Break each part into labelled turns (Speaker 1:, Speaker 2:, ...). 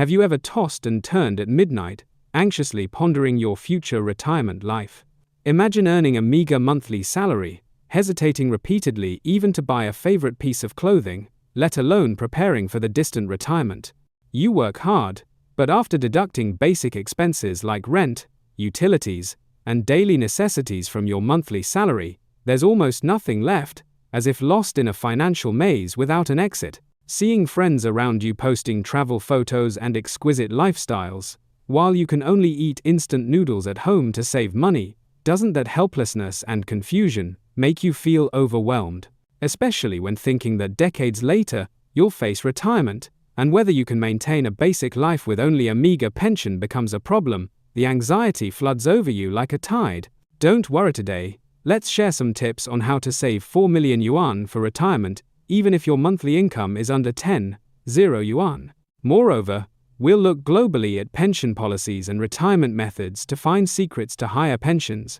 Speaker 1: Have you ever tossed and turned at midnight, anxiously pondering your future retirement life? Imagine earning a meager monthly salary, hesitating repeatedly even to buy a favorite piece of clothing, let alone preparing for the distant retirement. You work hard, but after deducting basic expenses like rent, utilities, and daily necessities from your monthly salary, there's almost nothing left, as if lost in a financial maze without an exit. Seeing friends around you posting travel photos and exquisite lifestyles, while you can only eat instant noodles at home to save money, doesn't that helplessness and confusion make you feel overwhelmed? Especially when thinking that decades later, you'll face retirement, and whether you can maintain a basic life with only a meager pension becomes a problem, the anxiety floods over you like a tide. Don't worry today, let's share some tips on how to save 4 million yuan for retirement, even if your monthly income is under 10,000 yuan. Moreover, we'll look globally at pension policies and retirement methods to find secrets to higher pensions.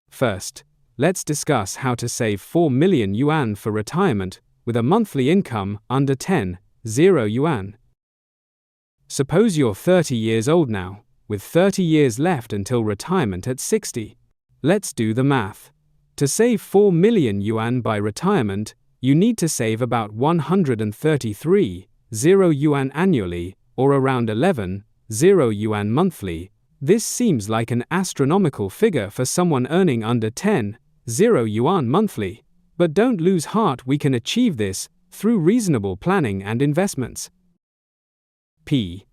Speaker 1: First, let's discuss how to save 4 million yuan for retirement with a monthly income under 10,000 yuan. Suppose you're 30 years old now, with 30 years left until retirement at 60. Let's do the math. To save 4 million yuan by retirement, you need to save about 133,000 yuan annually, or around 11,000 yuan monthly. This seems like an astronomical figure for someone earning under 10,000 yuan monthly. But don't lose heart, we can achieve this through reasonable planning and investments. P.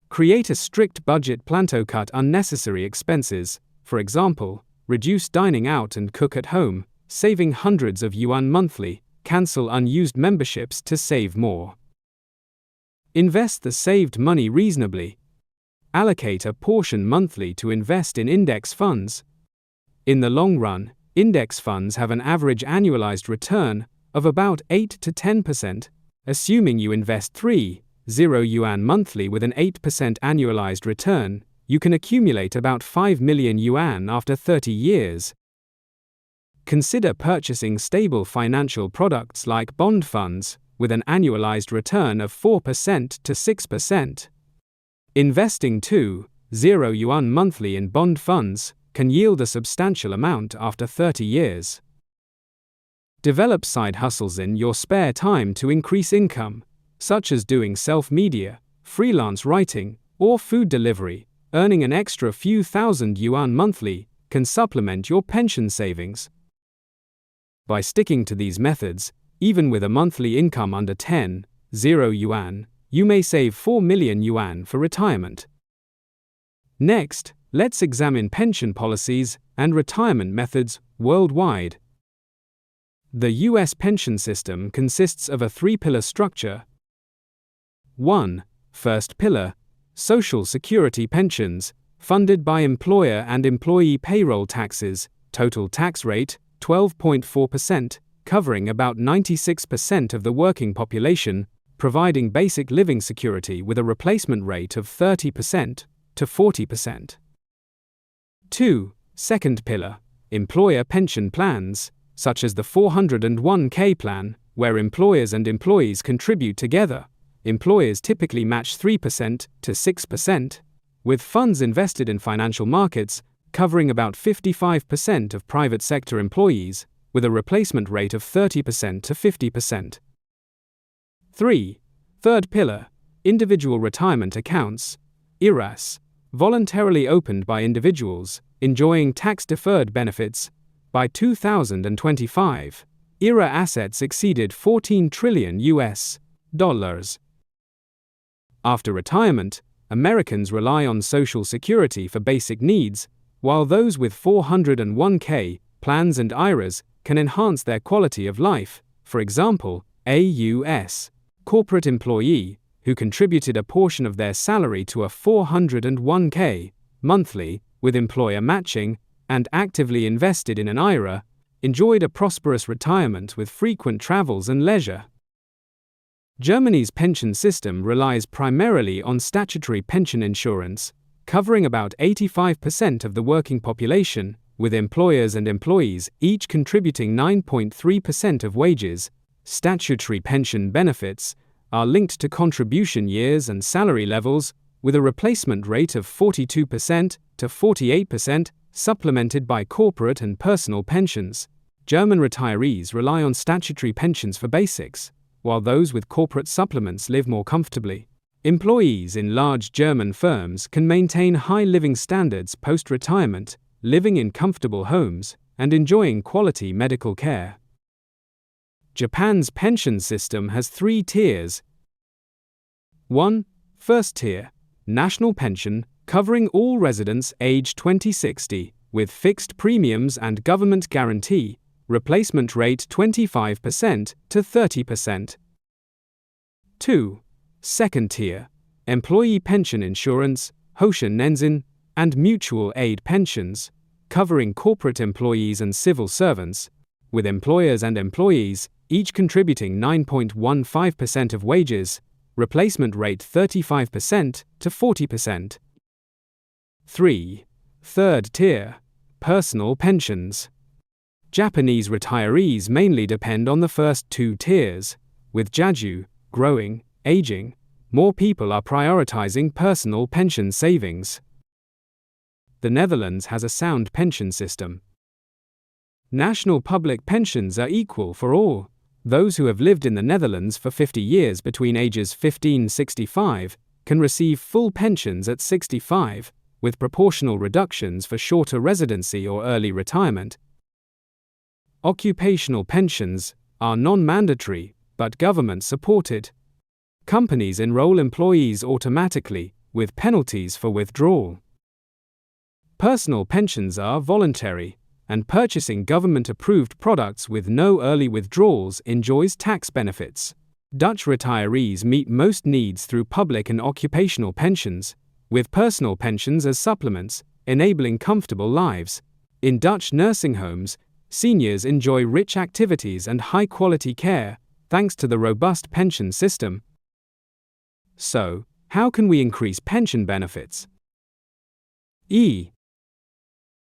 Speaker 1: Create a strict budget plan to cut unnecessary expenses, for example, reduce dining out and cook at home, saving hundreds of yuan monthly, cancel unused memberships to save more. Invest the saved money reasonably. Allocate a portion monthly to invest in index funds. In the long run, index funds have an average annualized return of about 8 to 10%. Assuming you invest 30 yuan monthly with an 8% annualized return, you can accumulate about 5 million yuan after 30 years. Consider purchasing stable financial products like bond funds, with an annualized return of 4% to 6%. Investing 20 yuan monthly in bond funds can yield a substantial amount after 30 years. Develop side hustles in your spare time to increase income, such as doing self-media, freelance writing, or food delivery. Earning an extra few thousand yuan monthly can supplement your pension savings. By sticking to these methods, even with a monthly income under 10,000 yuan, you may save 4 million yuan for retirement. Next, let's examine pension policies and retirement methods worldwide. The US pension system consists of a three-pillar structure. 1. First pillar, Social Security pensions, funded by employer and employee payroll taxes, total tax rate, 12.4%, covering about 96% of the working population, providing basic living security with a replacement rate of 30% to 40%. 2. Second pillar, employer pension plans, such as the 401k plan, where employers and employees contribute together. Employers typically match 3% to 6%, with funds invested in financial markets, covering about 55% of private sector employees, with a replacement rate of 30% to 50%. 3. Third pillar, individual retirement accounts, IRAs, voluntarily opened by individuals, enjoying tax-deferred benefits. By 2025, IRA assets exceeded $14 trillion. After retirement, Americans rely on Social Security for basic needs, while those with 401k plans and IRAs can enhance their quality of life. For example, a U.S. corporate employee who contributed a portion of their salary to a 401k monthly with employer matching and actively invested in an IRA, enjoyed a prosperous retirement with frequent travels and leisure. Germany's pension system relies primarily on statutory pension insurance, covering about 85% of the working population, with employers and employees each contributing 9.3% of wages. Statutory pension benefits are linked to contribution years and salary levels, with a replacement rate of 42% to 48%, supplemented by corporate and personal pensions. German retirees rely on statutory pensions for basics, while those with corporate supplements live more comfortably. Employees in large German firms can maintain high living standards post-retirement, living in comfortable homes, and enjoying quality medical care. Japan's pension system has 3 tiers. 1. First tier, national pension, covering all residents aged 2060, with fixed premiums and government guarantee, replacement rate 25% to 30%. 2. Second tier, employee pension insurance, Hoshin Nenzin, and mutual aid pensions, covering corporate employees and civil servants, with employers and employees each contributing 9.15% of wages, replacement rate 35% to 40%. 3. Third tier, personal pensions. Japanese retirees mainly depend on the first 2 tiers. With Jeju growing, aging, more people are prioritizing personal pension savings. The Netherlands has a sound pension system. National public pensions are equal for all. Those who have lived in the Netherlands for 50 years between ages 15 and 65 can receive full pensions at 65, with proportional reductions for shorter residency or early retirement. Occupational pensions are non-mandatory, but government-supported. Companies enroll employees automatically, with penalties for withdrawal. Personal pensions are voluntary, and purchasing government-approved products with no early withdrawals enjoys tax benefits. Dutch retirees meet most needs through public and occupational pensions, with personal pensions as supplements, enabling comfortable lives. In Dutch nursing homes, seniors enjoy rich activities and high-quality care, thanks to the robust pension system. So, how can we increase pension benefits?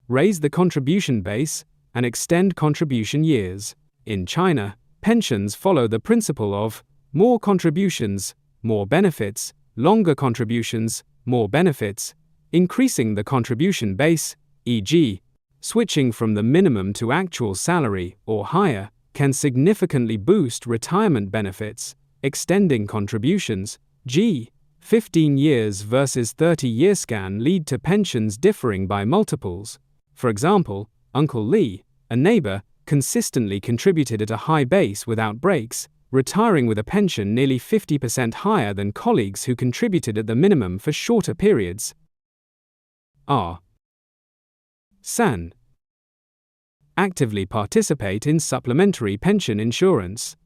Speaker 1: Raise the contribution base and extend contribution years. In China, pensions follow the principle of more contributions, more benefits, longer contributions, more benefits. Increasing the contribution base, e.g., switching from the minimum to actual salary or higher, can significantly boost retirement benefits. Extending contributions, g. 15 years versus 30-year scan lead to pensions differing by multiples. For example, Uncle Lee, a neighbor, consistently contributed at a high base without breaks, retiring with a pension nearly 50% higher than colleagues who contributed at the minimum for shorter periods. San. Actively participate in supplementary pension insurance.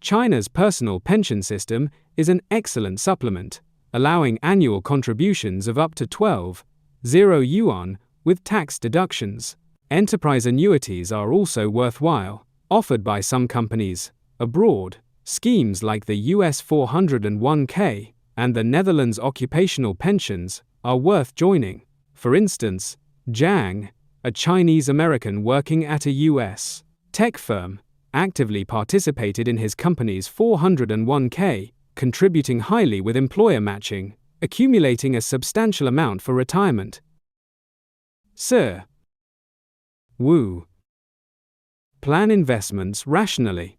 Speaker 1: China's personal pension system is an excellent supplement, allowing annual contributions of up to 12,000 yuan, with tax deductions. Enterprise annuities are also worthwhile, offered by some companies. Abroad, schemes like the US 401k and the Netherlands occupational pensions are worth joining. For instance, Zhang, a Chinese-American working at a US tech firm, actively participated in his company's 401k, contributing highly with employer matching, accumulating a substantial amount for retirement. Sir. Wu. Plan investments rationally.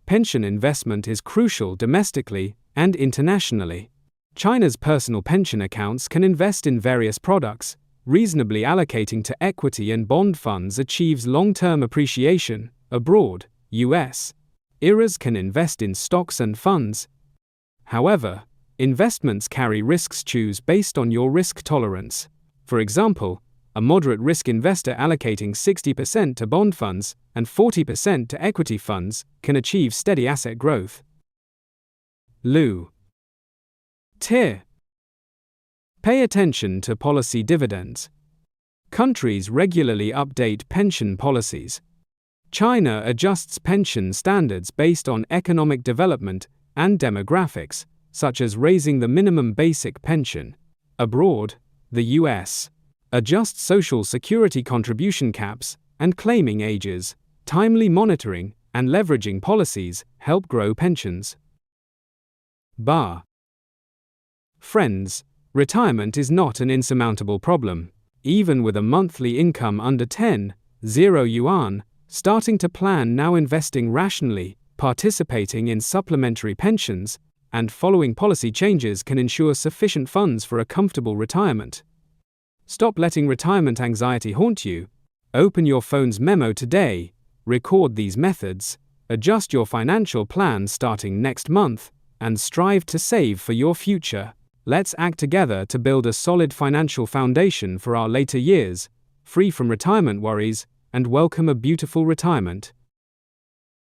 Speaker 1: Pension investment is crucial domestically and internationally. China's personal pension accounts can invest in various products. Reasonably allocating to equity and bond funds achieves long-term appreciation. Abroad, US IRAs can invest in stocks and funds. However, investments carry risks. Choose based on your risk tolerance. For example, a moderate risk investor allocating 60% to bond funds and 40% to equity funds can achieve steady asset growth. Tier. Pay attention to policy dividends. Countries regularly update pension policies. China adjusts pension standards based on economic development and demographics, such as raising the minimum basic pension. Abroad, the US adjusts social security contribution caps and claiming ages. Timely monitoring and leveraging policies help grow pensions. bar. Friends, retirement is not an insurmountable problem. Even with a monthly income under 10,000 yuan, starting to plan now, investing rationally, participating in supplementary pensions, and following policy changes can ensure sufficient funds for a comfortable retirement. Stop letting retirement anxiety haunt you. Open your phone's memo today, record these methods, adjust your financial plan starting next month, and strive to save for your future. Let's act together to build a solid financial foundation for our later years, free from retirement worries, and welcome a beautiful retirement.